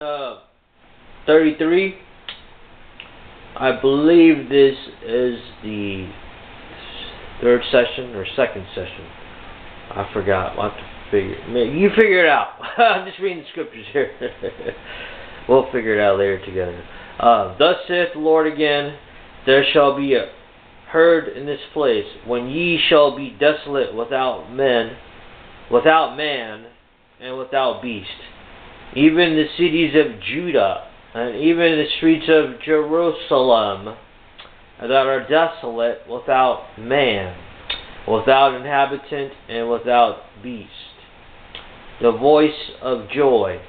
uh, 33. I believe this is the third session or second session. I forgot. I'll have to figure. You figure it out. I'm just reading the scriptures here. We'll figure it out later together. Thus saith the Lord again, there shall be a herd in this place, when ye shall be desolate without man, and without beast. Even the cities of Judah, and even the streets of Jerusalem, that are desolate without man, without inhabitant, and without beast. The voice of joy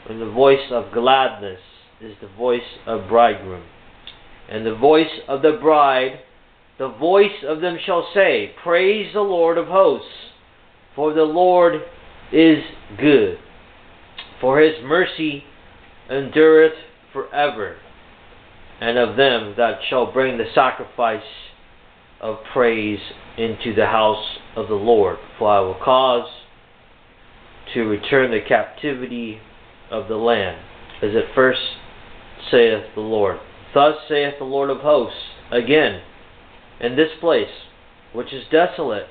and the voice of gladness is the voice of bridegroom. And the voice of the bride, the voice of them shall say, Praise the Lord of hosts, for the Lord is good, for his mercy endureth forever. And of them that shall bring the sacrifice of praise into the house of the Lord, for I will cause to return the captivity of the land, as it first saith the Lord. Thus saith the Lord of hosts, again, in this place, which is desolate,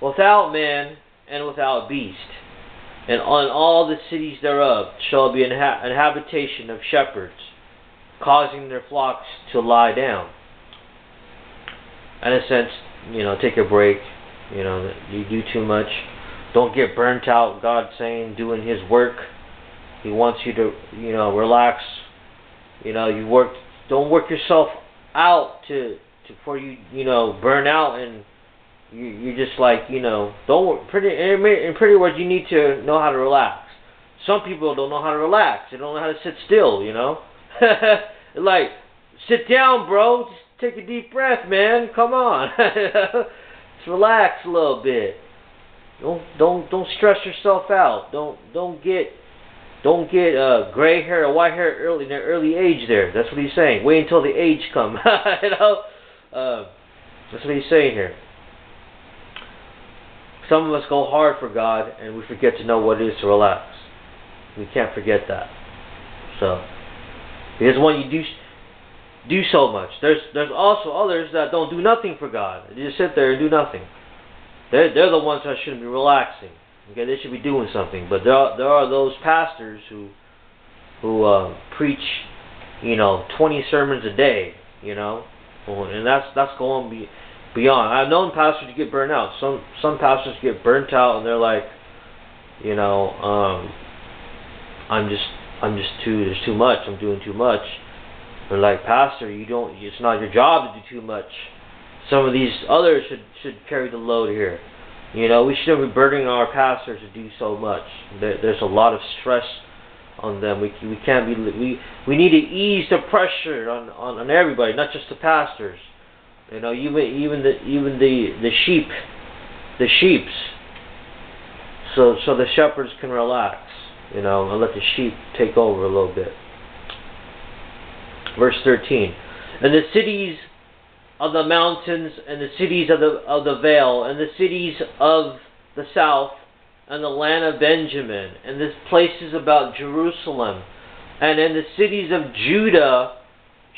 without man and without beast, and on all the cities thereof shall be an habitation of shepherds, causing their flocks to lie down. In a sense, take a break. You do too much. Don't get burnt out. God's saying, doing his work. He wants you to, relax. Don't work yourself out before you burn out, and you're just like, don't work. In pretty words, you need to know how to relax. Some people don't know how to relax. They don't know how to sit still, Like, sit down, bro. Just take a deep breath, man. Come on. Just relax a little bit. Don't stress yourself out. Don't get gray hair or white hair in their early age there. That's what he's saying. Wait until the age come. That's what he's saying here. Some of us go hard for God and we forget to know what it is to relax. We can't forget that. So, because when you do so much, there's also others that don't do nothing for God. They just sit there and do nothing. They're the ones that shouldn't be relaxing. Okay, they should be doing something. But there are those pastors who preach, 20 sermons a day, and that's going beyond. I've known pastors get burnt out. Some pastors get burnt out and they're like, there's too much. I'm doing too much. They're like, Pastor, it's not your job to do too much. Some of these others should carry the load here. We shouldn't be burdening our pastors to do so much. There's a lot of stress on them. We can't be. We need to ease the pressure on everybody, not just the pastors. Even the sheeps. So the shepherds can relax. And let the sheep take over a little bit. Verse 13. And the cities of the mountains, and the cities of the vale, and the cities of the south, and the land of Benjamin, and the places about Jerusalem, and in the cities of Judah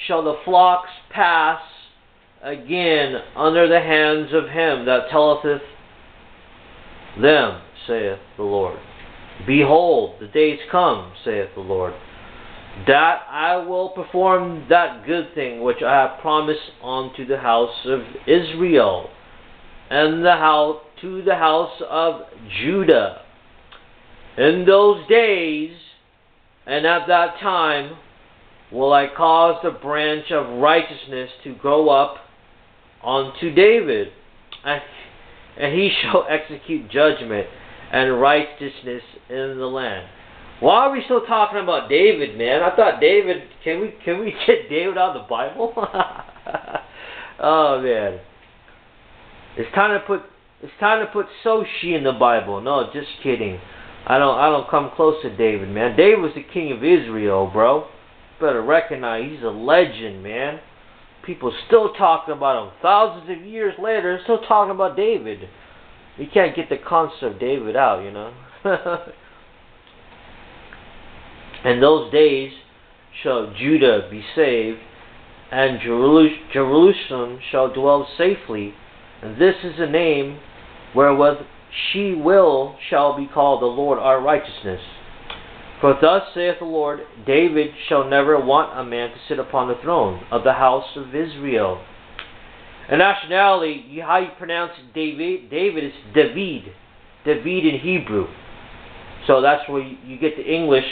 shall the flocks pass again under the hands of him that telleth them, saith the Lord. Behold, the days come, saith the Lord, that I will perform that good thing which I have promised unto the house of Israel, and to the house of Judah. In those days, and at that time, will I cause the branch of righteousness to grow up unto David, and he shall execute judgment and righteousness in the land. Why are we still talking about David, man? I thought David. Can we get David out of the Bible? Oh man, it's time to put Soshi in the Bible. No, just kidding. I don't come close to David, man. David was the king of Israel, bro. Better recognize he's a legend, man. People still talking about him. Thousands of years later, still talking about David. You can't get the concept of David out, In those days shall Judah be saved, and Jerusalem shall dwell safely, and this is the name wherewith shall be called the Lord our righteousness. For thus saith the Lord, David shall never want a man to sit upon the throne of the house of Israel. And nationality, how you pronounce David? David is David. David in Hebrew. So that's where you get the English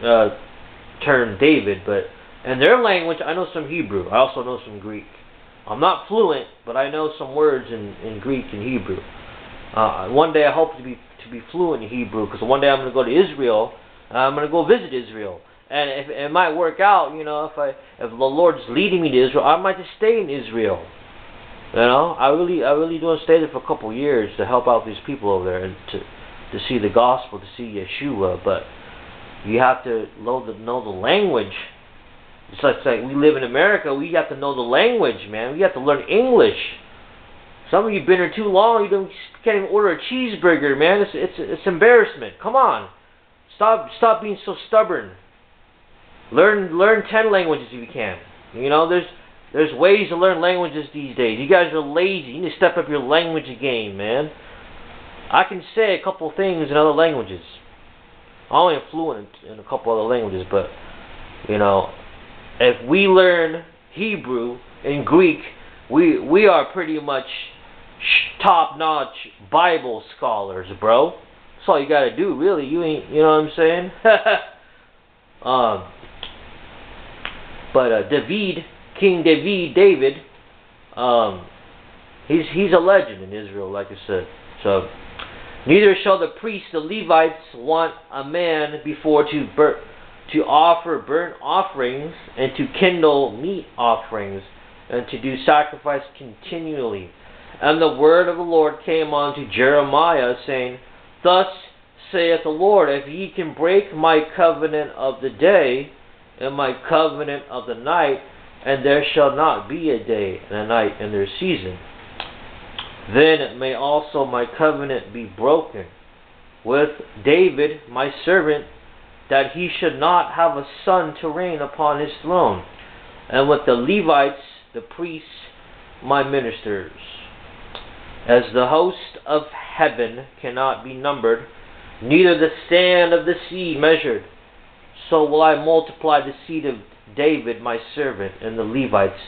term David. But in their language, I know some Hebrew. I also know some Greek. I'm not fluent, but I know some words in Greek and Hebrew. One day I hope to be fluent in Hebrew, because one day I'm going to go to Israel. I'm going to go visit Israel, and if it might work out, if the Lord's leading me to Israel, I might just stay in Israel. I really do want to stay there for a couple of years to help out these people over there and to see the gospel, to see Yeshua. But you have to know the language. It's like we live in America. We have to know the language, man. We have to learn English. Some of you have been here too long. You can't even order a cheeseburger, man. It's embarrassment. Come on. Stop being so stubborn. Learn 10 languages if you can. There's ways to learn languages these days. You guys are lazy. You need to step up your language game, man. I can say a couple things in other languages. I'm only fluent in a couple other languages, but if we learn Hebrew and Greek, we are pretty much top-notch Bible scholars, bro. That's all you gotta do, really. You know what I'm saying? But King David, he's a legend in Israel, like I said. So, neither shall the priests, the Levites, want a man before to offer burnt offerings, and to kindle meat offerings, and to do sacrifice continually. And the word of the Lord came unto Jeremiah, saying, Thus saith the Lord, if ye can break my covenant of the day, and my covenant of the night, and there shall not be a day and a night in their season, then may also my covenant be broken with David my servant, that he should not have a son to reign upon his throne, and with the Levites, the priests, my ministers. As the host of heaven cannot be numbered, neither the sand of the sea measured, so will I multiply the seed of David my servant, and the Levites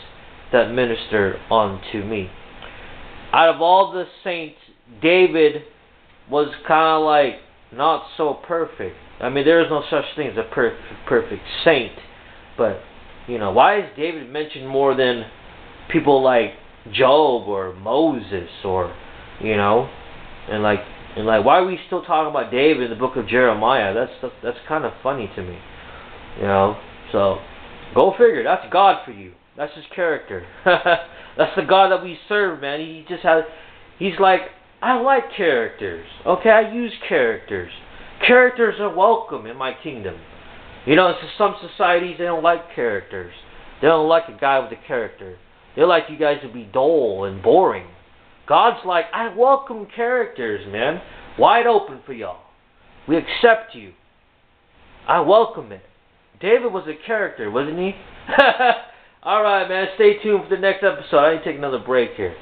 that minister unto me. Out of all the saints, David was kind of like not so perfect. I mean, there is no such thing as a perfect saint. But, why is David mentioned more than people like Job or Moses or, and why are we still talking about David in the book of Jeremiah? That's kind of funny to me. So go figure. That's God for you. That's his character. That's the God that we serve, man. He's like, I like characters. Okay, I use characters. Characters are welcome in my kingdom. Some societies, they don't like characters. They don't like a guy with a character. They like you guys to be dull and boring. God's like, I welcome characters, man. Wide open for y'all. We accept you. I welcome it. David was a character, wasn't he? Alright, man. Stay tuned for the next episode. I need to take another break here.